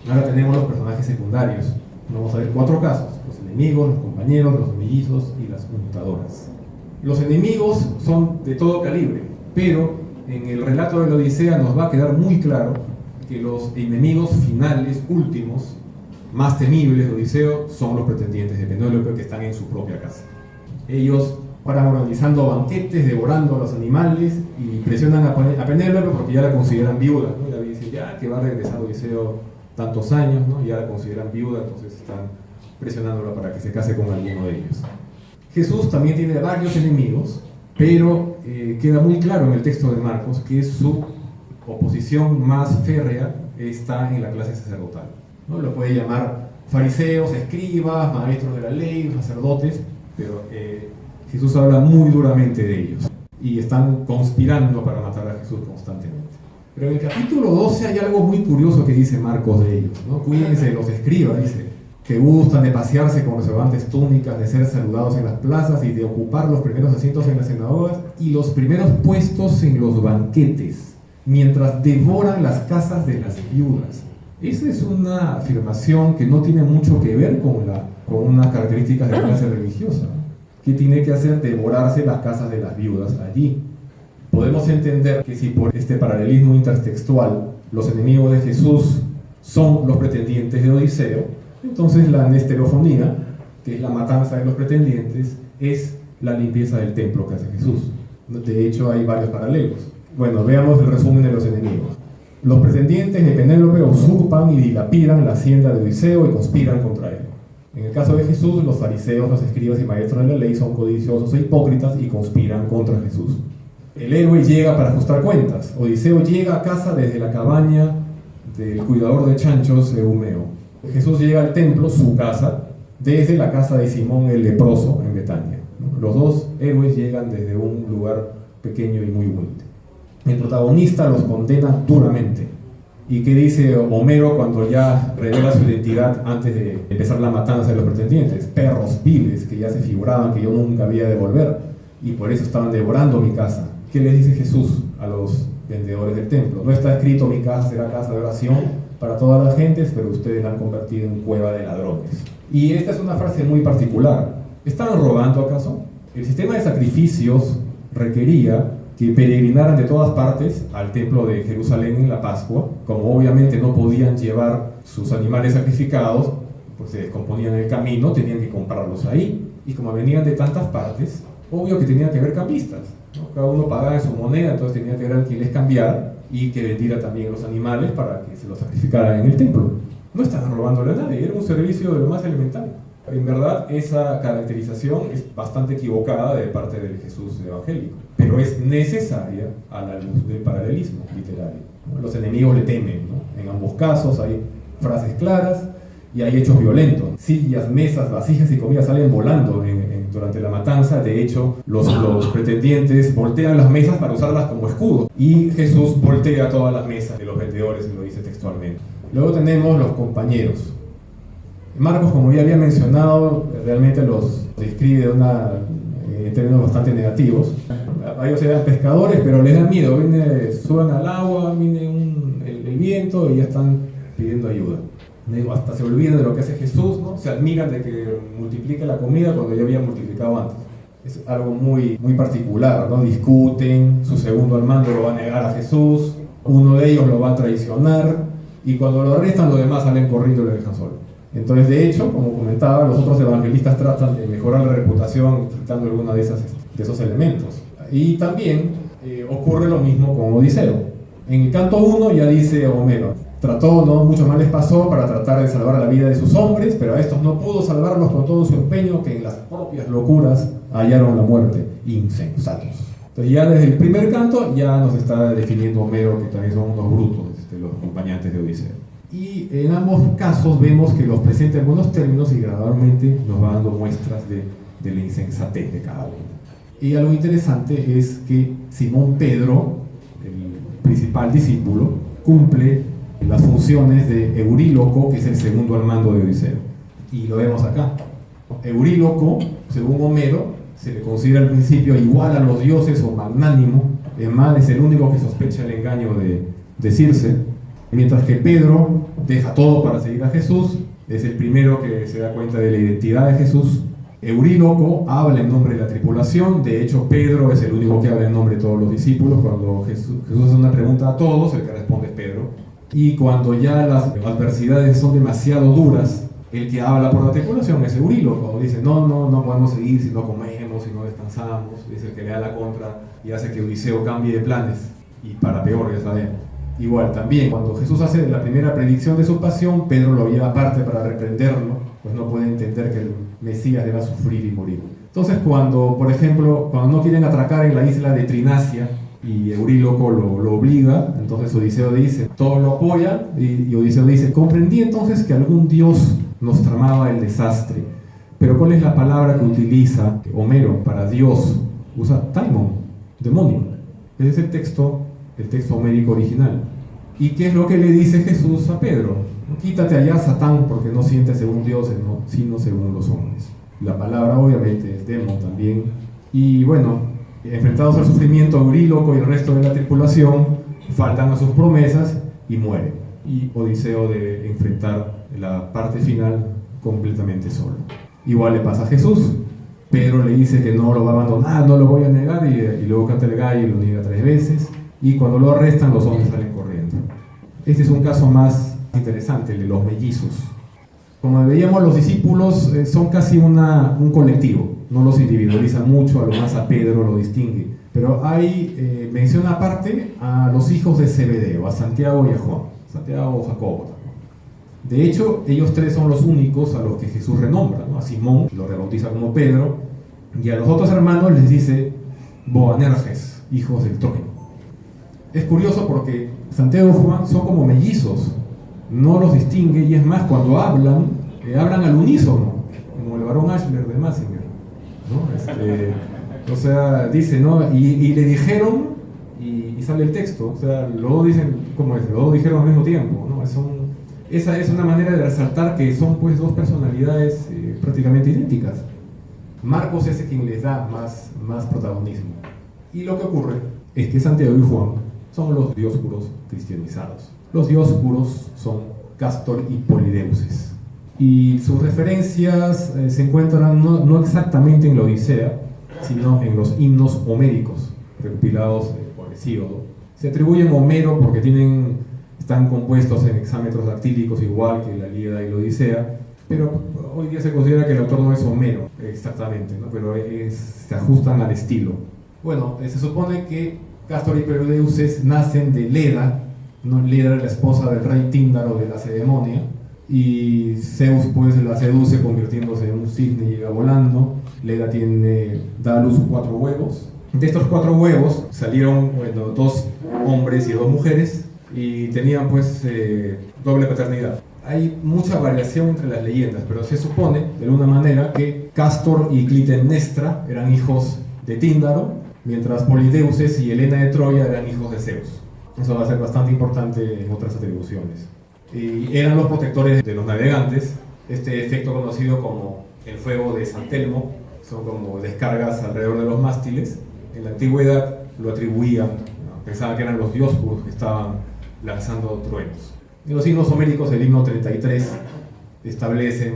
Ahora tenemos los personajes secundarios. Vamos a ver 4 casos: los enemigos, los compañeros, los mellizos y las untadoras. Los enemigos son de todo calibre, pero en el relato de la Odisea nos va a quedar muy claro que los enemigos finales, últimos, más temibles de Odiseo son los pretendientes de Penélope, que están en su propia casa. Ellos paran organizando banquetes, devorando a los animales y presionan a Penélope porque ya la consideran viuda, ¿no? Y la dice ya que va a regresar Odiseo tantos años, ¿no? Ya la consideran viuda, entonces están presionándola para que se case con alguno de ellos. Jesús también tiene varios enemigos, pero queda muy claro en el texto de Marcos que su oposición más férrea está en la clase sacerdotal, ¿no? Lo puede llamar fariseos, escribas, maestros de la ley, sacerdotes, pero Jesús habla muy duramente de ellos y están conspirando para matar a Jesús constantemente. Pero en el capítulo 12 hay algo muy curioso que dice Marcos de ellos, ¿no? Cuídense de los escribas, dice, que gustan de pasearse con relevantes túnicas, de ser saludados en las plazas y de ocupar los primeros asientos en las sinagogas y los primeros puestos en los banquetes, mientras devoran las casas de las viudas. Esa es una afirmación que no tiene mucho que ver con unas características de la clase religiosa. ¿Qué tiene que hacer? Devorarse las casas de las viudas allí. Podemos entender que si por este paralelismo intertextual los enemigos de Jesús son los pretendientes de Odiseo, entonces la nesterofonía, que es la matanza de los pretendientes, es la limpieza del templo que hace Jesús. De hecho, hay varios paralelos. Bueno, veamos el resumen de los enemigos. Los pretendientes de Penélope usurpan y dilapidan la hacienda de Odiseo y conspiran contra él. En el caso de Jesús, los fariseos, los escribas y maestros de la ley son codiciosos e hipócritas y conspiran contra Jesús. El héroe llega para ajustar cuentas. Odiseo llega a casa desde la cabaña del cuidador de chanchos Eumeo. Jesús llega al templo, su casa, desde la casa de Simón el leproso en Betania. Los dos héroes llegan desde un lugar pequeño y muy humilde. El protagonista los condena duramente. ¿Y qué dice Homero cuando ya revela su identidad antes de empezar la matanza de los pretendientes? Perros viles que ya se figuraban que yo nunca había de volver y por eso estaban devorando mi casa. ¿Qué les dice Jesús a los vendedores del templo? No está escrito: mi casa será casa de oración para todas las gentes, pero ustedes la han convertido en cueva de ladrones. Y esta es una frase muy particular. ¿Estaban robando acaso? El sistema de sacrificios requería que peregrinaran de todas partes al templo de Jerusalén en la Pascua. Como obviamente no podían llevar sus animales sacrificados, pues se descomponían en el camino, tenían que comprarlos ahí. Y como venían de tantas partes, obvio que tenían que haber cambistas, ¿no? Cada uno pagaba en su moneda, entonces tenía que haber quien les cambiara y que vendiera también los animales para que se los sacrificaran en el templo. No estaban robándole a nadie, era un servicio de lo más elemental. En verdad, esa caracterización es bastante equivocada de parte del Jesús evangélico, pero es necesaria a la luz del paralelismo literario, ¿no? Los enemigos le temen, ¿no? En ambos casos hay frases claras y hay hechos violentos. Sillas, mesas, vasijas y comida salen volando durante la matanza. De hecho, los pretendientes voltean las mesas para usarlas como escudo y Jesús voltea todas las mesas de los vendedores, y lo dice textualmente. Luego tenemos los compañeros. Marcos, como ya había mencionado, realmente los describe en términos bastante negativos. Ellos eran pescadores, pero les da miedo. Suban al agua, viene el viento y ya están pidiendo ayuda. Hasta se olvidan de lo que hace Jesús, ¿no? Se admiran de que multiplique la comida cuando ya había multiplicado antes. Es algo muy, muy particular, ¿no? Discuten, su segundo al mando lo va a negar a Jesús, uno de ellos lo va a traicionar y cuando lo arrestan los demás salen corriendo y lo dejan solo. Entonces, de hecho, como comentaba, los otros evangelistas tratan de mejorar la reputación quitando alguno de esos elementos. Y también ocurre lo mismo con Odiseo. En el canto 1 ya dice Homero: trató, ¿no? Mucho mal les pasó para tratar de salvar la vida de sus hombres, pero a estos no pudo salvarlos con todo su empeño, que en las propias locuras hallaron la muerte, insensatos. Entonces ya desde el primer canto ya nos está definiendo Homero que también son unos brutos los acompañantes de Odiseo. Y en ambos casos vemos que los presenta en buenos términos y gradualmente nos va dando muestras de la insensatez de cada uno. Y algo interesante es que Simón Pedro, el principal discípulo, cumple las funciones de Euríloco, que es el segundo al mando de Odiseo. Y lo vemos acá. Euríloco, según Homero, se le considera al principio igual a los dioses o magnánimo. Es más, es el único que sospecha el engaño de Circe. Mientras que Pedro deja todo para seguir a Jesús, es el primero que se da cuenta de la identidad de Jesús. Euríloco habla en nombre de la tripulación. De hecho, Pedro es el único que habla en nombre de todos los discípulos. Cuando Jesús hace una pregunta a todos, el que responde es Pedro. Y cuando ya las adversidades son demasiado duras, el que habla por la tripulación es Euríloco. Dice, no podemos seguir si no comemos, si no descansamos. Es el que le da la contra y hace que Odiseo cambie de planes. Y para peor, ya sabemos. Igual también, cuando Jesús hace la primera predicción de su pasión, Pedro lo lleva aparte para reprenderlo, pues no puede entender que el Mesías deba sufrir y morir. Entonces cuando, por ejemplo, cuando no quieren atracar en la isla de Trinacia y Euríloco lo obliga, entonces Odiseo dice, todos lo apoyan, y Odiseo dice, comprendí entonces que algún dios nos tramaba el desastre. Pero ¿cuál es la palabra que utiliza Homero para Dios? Usa daimon, demonio. Ese es el texto homérico original. ¿Y qué es lo que le dice Jesús a Pedro? Quítate allá, Satán, porque no sientes según Dios, sino según los hombres. La palabra obviamente es demon también. Y bueno, enfrentados al sufrimiento, Euríloco y el resto de la tripulación faltan a sus promesas y mueren. Y Odiseo debe enfrentar la parte final completamente solo. Igual le pasa a Jesús. Pedro le dice que no lo va a abandonar, no lo voy a negar, y luego canta el gallo y lo niega 3 veces. Y cuando lo arrestan, los hombres salen corriendo. Este es un caso más interesante, el de los mellizos. Como veíamos, los discípulos son casi un colectivo, no los individualizan mucho, a lo más a Pedro lo distingue. Pero hay mención aparte a los hijos de Zebedeo, a Santiago y a Juan, Santiago o Jacobo. De hecho, ellos 3 son los únicos a los que Jesús renombra, ¿no? A Simón, que lo rebautiza como Pedro, y a los otros hermanos les dice Boanerges, hijos del trueno. Es curioso porque Santiago y Juan son como mellizos, no los distingue, y es más, cuando hablan al unísono, como el barón Ashler de Massinger, ¿no? O sea, dice, ¿no? Y le dijeron, y sale el texto, o sea, los dos dicen, ¿cómo es? Los dos dijeron al mismo tiempo, ¿no? Esa es una manera de resaltar que son pues 2 personalidades prácticamente idénticas. Marcos es quien les da más protagonismo. Y lo que ocurre es que Santiago y Juan son los dioscuros cristianizados. Los dioscuros son Cástor y Polideuces. Y sus referencias se encuentran no exactamente en la Odisea, sino en los himnos homéricos, recopilados por Hesíodo. Se atribuyen a Homero porque están compuestos en hexámetros dactílicos igual que la Ilíada y la Odisea, pero hoy día se considera que el autor no es Homero exactamente, ¿no? Pero se ajustan al estilo. Bueno, se supone que Cástor y Polideuces nacen de Leda, ¿no? Leda era la esposa del rey Tíndaro de Lacedemonia, y Zeus pues la seduce convirtiéndose en un cisne y llega volando. Leda da a luz 4 huevos. De estos 4 huevos salieron 2 hombres y 2 mujeres, y tenían pues doble paternidad. Hay mucha variación entre las leyendas, pero se supone de alguna manera que Cástor y Clitemnestra eran hijos de Tíndaro, mientras Polideuces y Helena de Troya eran hijos de Zeus. Eso va a ser bastante importante en otras atribuciones. Y eran los protectores de los navegantes. Este efecto conocido como el fuego de San Telmo, son como descargas alrededor de los mástiles. En la antigüedad lo atribuían, ¿no? Pensaban que eran los dioscuros que estaban lanzando truenos. En los himnos homéricos, el himno 33 establecen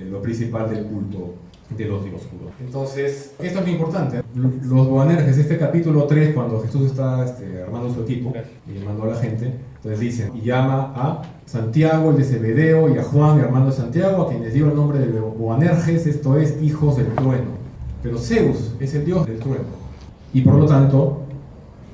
lo principal del culto de los dioscuros. Entonces, esto es lo importante. Los Boanerges, este capítulo 3, cuando Jesús está armando su equipo y llamando a la gente, entonces dicen, y llama a Santiago, el de Zebedeo, y a Juan, hermano de Santiago, a quienes dio el nombre de Boanerges, esto es, hijos del trueno. Pero Zeus es el dios del trueno. Y por lo tanto,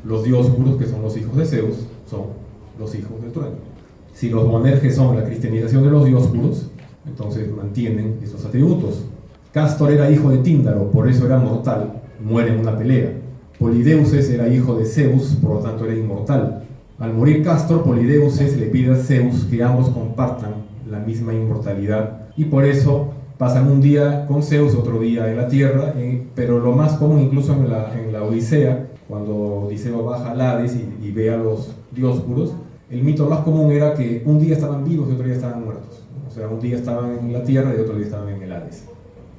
los dioscuros, que son los hijos de Zeus, son los hijos del trueno. Si los Boanerges son la cristianización de los dioscuros, entonces mantienen esos atributos. Cástor era hijo de Tíndaro, por eso era mortal, muere en una pelea. Polideuces era hijo de Zeus, por lo tanto era inmortal. Al morir Cástor, Polideuces le pide a Zeus que ambos compartan la misma inmortalidad, y por eso pasan un día con Zeus, otro día en la tierra, pero lo más común incluso en la Odisea, cuando Odiseo baja al Hades y ve a los dioscuros, el mito más común era que un día estaban vivos y otro día estaban muertos. O sea, un día estaban en la tierra y otro día estaban en el Hades.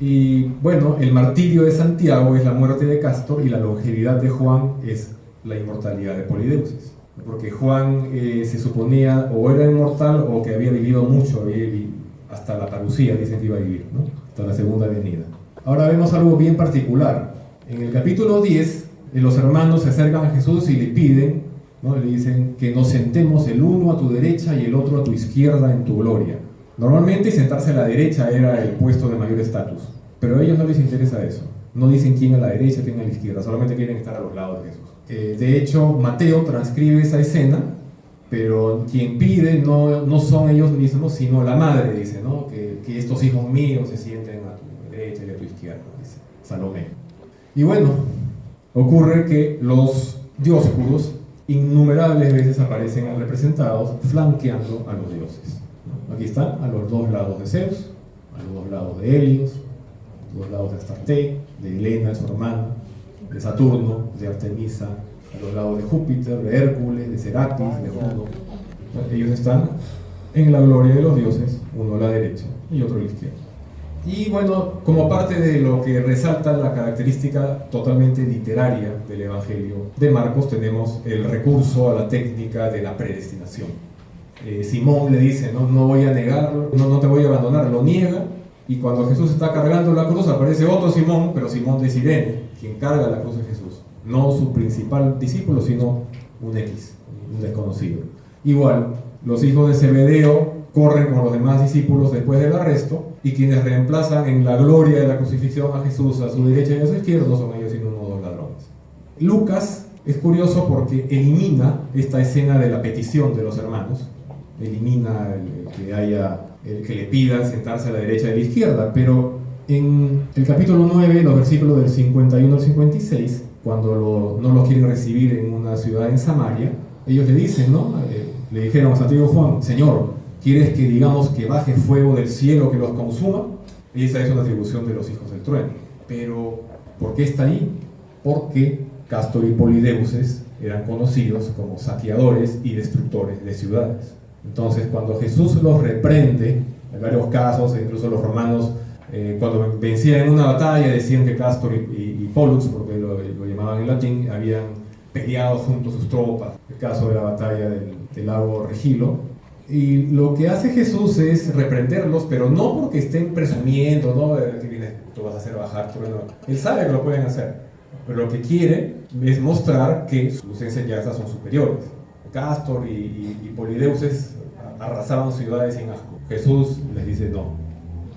Y bueno, el martirio de Santiago es la muerte de Cástor y la longevidad de Juan es la inmortalidad de Polideuces. porque Juan se suponía o era inmortal o que había vivido mucho, hasta la parucía dicen que iba a vivir, ¿no? Hasta la segunda venida. Ahora vemos algo bien particular. En el capítulo 10, los hermanos se acercan a Jesús y le piden, ¿no? Le dicen que nos sentemos el uno a tu derecha y el otro a tu izquierda en tu gloria. Normalmente sentarse a la derecha era el puesto de mayor estatus, pero a ellos no les interesa eso. No dicen quién a la derecha, quién a la izquierda, solamente quieren estar a los lados de Jesús. De hecho, Mateo transcribe esa escena, pero quien pide no son ellos mismos, sino la madre, dice, ¿no? Que estos hijos míos se sienten a tu derecha y a tu izquierda, dice Salomé. Y bueno, ocurre que los dioscuros innumerables veces aparecen representados flanqueando a los dioses. Aquí están, a los dos lados de Zeus, a los dos lados de Helios, a los dos lados de Astarte, de Helena, su hermana, de Saturno, de Artemisa, a los lados de Júpiter, de Hércules, de Serapis, de Juno. Ellos están en la gloria de los dioses, uno a la derecha y otro a la izquierda. Y bueno, como parte de lo que resalta la característica totalmente literaria del Evangelio de Marcos, tenemos el recurso a la técnica de la predestinación. Simón le dice, no voy a negarlo, no te voy a abandonar, lo niega, y cuando Jesús está cargando la cruz aparece otro Simón, pero Simón de Cirene, quien carga la cruz de Jesús, no su principal discípulo, sino un X, un desconocido. Igual, los hijos de Zebedeo corren con los demás discípulos después del arresto, y quienes reemplazan en la gloria de la crucifixión a Jesús a su derecha y a su izquierda no son ellos sino unos dos ladrones. Lucas es curioso porque elimina esta escena de la petición de los hermanos, elimina el que le pidan sentarse a la derecha y a la izquierda, pero en el capítulo 9, los versículos del 51 al 56, cuando no los quieren recibir en una ciudad en Samaria, ellos le dicen, le dijeron a Santiago y Juan, Señor, ¿quieres que digamos que baje fuego del cielo que los consuma? Y esa es una atribución de los hijos del trueno. Pero, ¿por qué está ahí? Porque Cástor y Polideuces eran conocidos como saqueadores y destructores de ciudades. Entonces, cuando Jesús los reprende, en varios casos, incluso los romanos, cuando vencían en una batalla, decían que Cástor y Pollux, porque lo llamaban en latín, habían peleado junto a sus tropas. El caso de la batalla del lago Regilo. Y lo que hace Jesús es reprenderlos, pero no porque estén presumiendo, ¿no? Que vienes, tú vas a hacer bajar, bueno, él sabe que lo pueden hacer, pero lo que quiere es mostrar que sus enseñanzas son superiores. Cástor y Polideuces arrasaban ciudades sin asco. Jesús les dice no.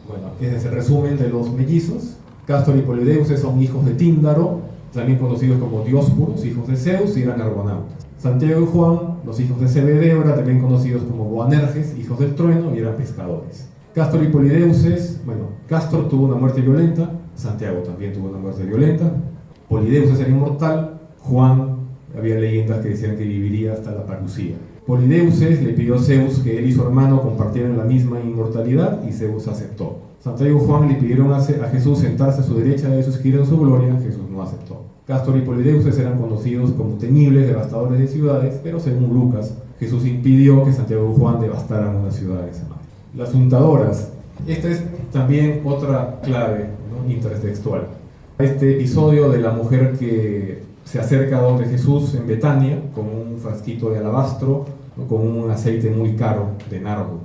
Bueno, ese es el resumen de los mellizos. Cástor y Polideuces son hijos de Tíndaro, también conocidos como dioscuros, hijos de Zeus, y eran argonautas. Santiago y Juan, los hijos de Zebedeo, eran también conocidos como Boanerges, hijos del trueno, y eran pescadores. Cástor y Polideuces, Cástor tuvo una muerte violenta, Santiago también tuvo una muerte violenta, Polideuces era inmortal, Juan, había leyendas que decían que viviría hasta la parucía. Polideuces le pidió a Zeus que él y su hermano compartieran la misma inmortalidad y Zeus aceptó. Santiago y Juan le pidieron a Jesús sentarse a su derecha y a su izquierda en su gloria, Jesús no aceptó. Cástor y Polideuces eran conocidos como temibles devastadores de ciudades, pero según Lucas, Jesús impidió que Santiago y Juan devastaran una ciudad de Samaria. Las untadoras. Esta es también otra clave, intertextual. Este episodio de la mujer que se acerca a donde Jesús en Betania con un frasquito de alabastro, con un aceite muy caro de nardo.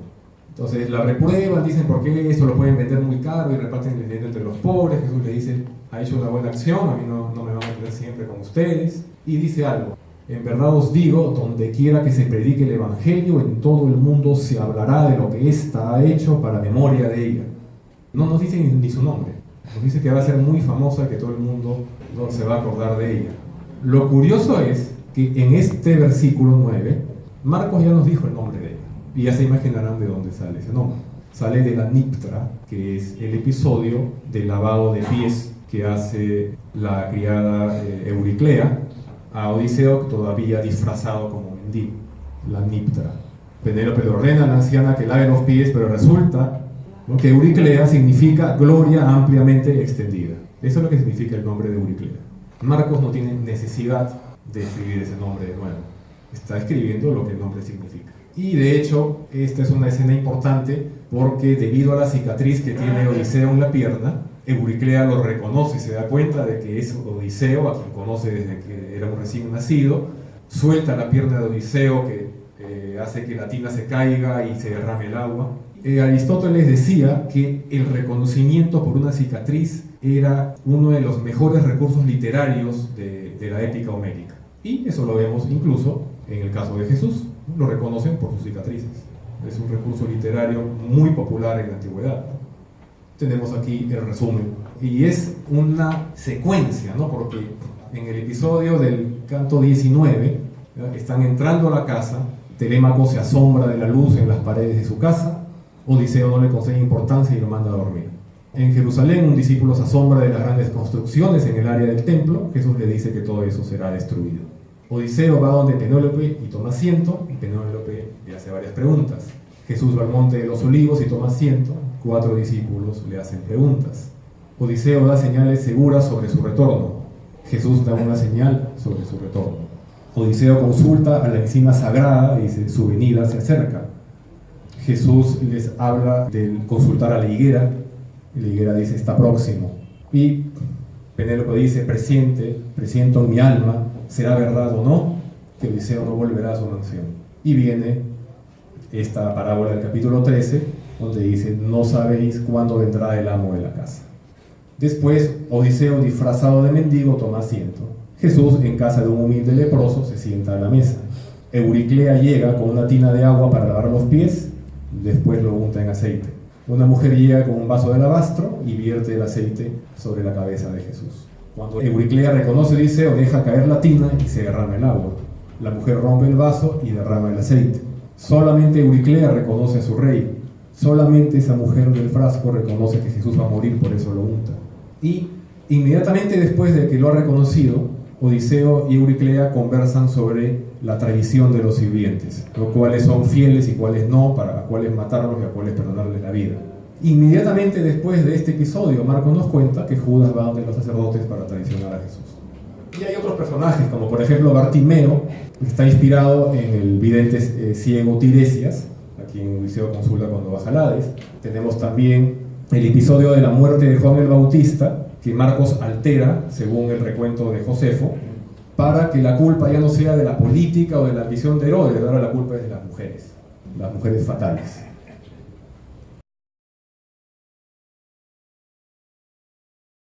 Entonces la reprueban, dicen por qué esto lo pueden vender muy caro y reparten el dinero entre los pobres. Jesús le dice, ha hecho una buena acción, a mí no me van a tener siempre con ustedes. Y dice algo, en verdad os digo, donde quiera que se predique el Evangelio, en todo el mundo se hablará de lo que ésta ha hecho para memoria de ella. No nos dice ni su nombre, nos dice que va a ser muy famosa, que todo el mundo se va a acordar de ella. Lo curioso es que en este versículo 9, Marcos ya nos dijo el nombre de ella. Y ya se imaginarán de dónde sale ese nombre. Sale de la Niptra, que es el episodio del lavado de pies que hace la criada Euriclea a Odiseo, todavía disfrazado como mendigo. La Niptra. Penélope le ordena a la anciana que lave los pies, pero resulta que Euriclea significa gloria ampliamente extendida. Eso es lo que significa el nombre de Euriclea. Marcos no tiene necesidad de escribir ese nombre de nuevo. Está escribiendo lo que el nombre significa. Y de hecho, esta es una escena importante porque debido a la cicatriz que tiene Odiseo en la pierna, Euriclea lo reconoce y se da cuenta de que es Odiseo, a quien conoce desde que era un recién nacido, suelta la pierna de Odiseo que hace que la tina se caiga y se derrame el agua. Aristóteles decía que el reconocimiento por una cicatriz era uno de los mejores recursos literarios de la épica homérica. Y eso lo vemos incluso en el caso de Jesús. Lo reconocen por sus cicatrices. Es un recurso literario muy popular en la antigüedad. Tenemos aquí el resumen. Y es una secuencia, ¿no? Porque en el episodio del canto 19, ¿verdad?, están entrando a la casa, Telémaco se asombra de la luz en las paredes de su casa, Odiseo no le concede importancia y lo manda a dormir. En Jerusalén, un discípulo se asombra de las grandes construcciones en el área del templo. Jesús le dice que todo eso será destruido. Odiseo va donde Penélope y toma asiento, y Penélope le hace varias preguntas. Jesús va al monte de los olivos y toma asiento. 4 discípulos le hacen preguntas. Odiseo da señales seguras sobre su retorno. Jesús da una señal sobre su retorno. Odiseo consulta a la encina sagrada y dice: su venida se acerca. Jesús les habla de consultar a la higuera, y la higuera dice: está próximo. Y Penélope dice: presiento en mi alma, ¿será verdad o no que Odiseo no volverá a su mansión? Y viene esta parábola del capítulo 13, donde dice: no sabéis cuándo vendrá el amo de la casa. Después, Odiseo, disfrazado de mendigo, toma asiento. Jesús, en casa de un humilde leproso, se sienta a la mesa. Euriclea llega con una tina de agua para lavar los pies, después lo unta en aceite. Una mujer llega con un vaso de alabastro y vierte el aceite sobre la cabeza de Jesús. Cuando Euriclea reconoce a Odiseo, deja caer la tina y se derrama el agua. La mujer rompe el vaso y derrama el aceite. Solamente Euriclea reconoce a su rey. Solamente esa mujer del frasco reconoce que Jesús va a morir, por eso lo unta. Y inmediatamente después de que lo ha reconocido, Odiseo y Euriclea conversan sobre la traición de los sirvientes, los cuales son fieles y cuáles no, para cuáles matarlos y a cuáles perdonarles la vida. Inmediatamente después de este episodio, Marcos nos cuenta que Judas va donde los sacerdotes para traicionar a Jesús. Y hay otros personajes, como por ejemplo Bartimeo, que está inspirado en el vidente ciego Tiresias, a quien Odiseo consulta cuando baja al Hades. Tenemos también el episodio de la muerte de Juan el Bautista, que Marcos altera, según el recuento de Josefo, para que la culpa ya no sea de la política o de la ambición de Herodes, ahora la culpa es de las mujeres fatales.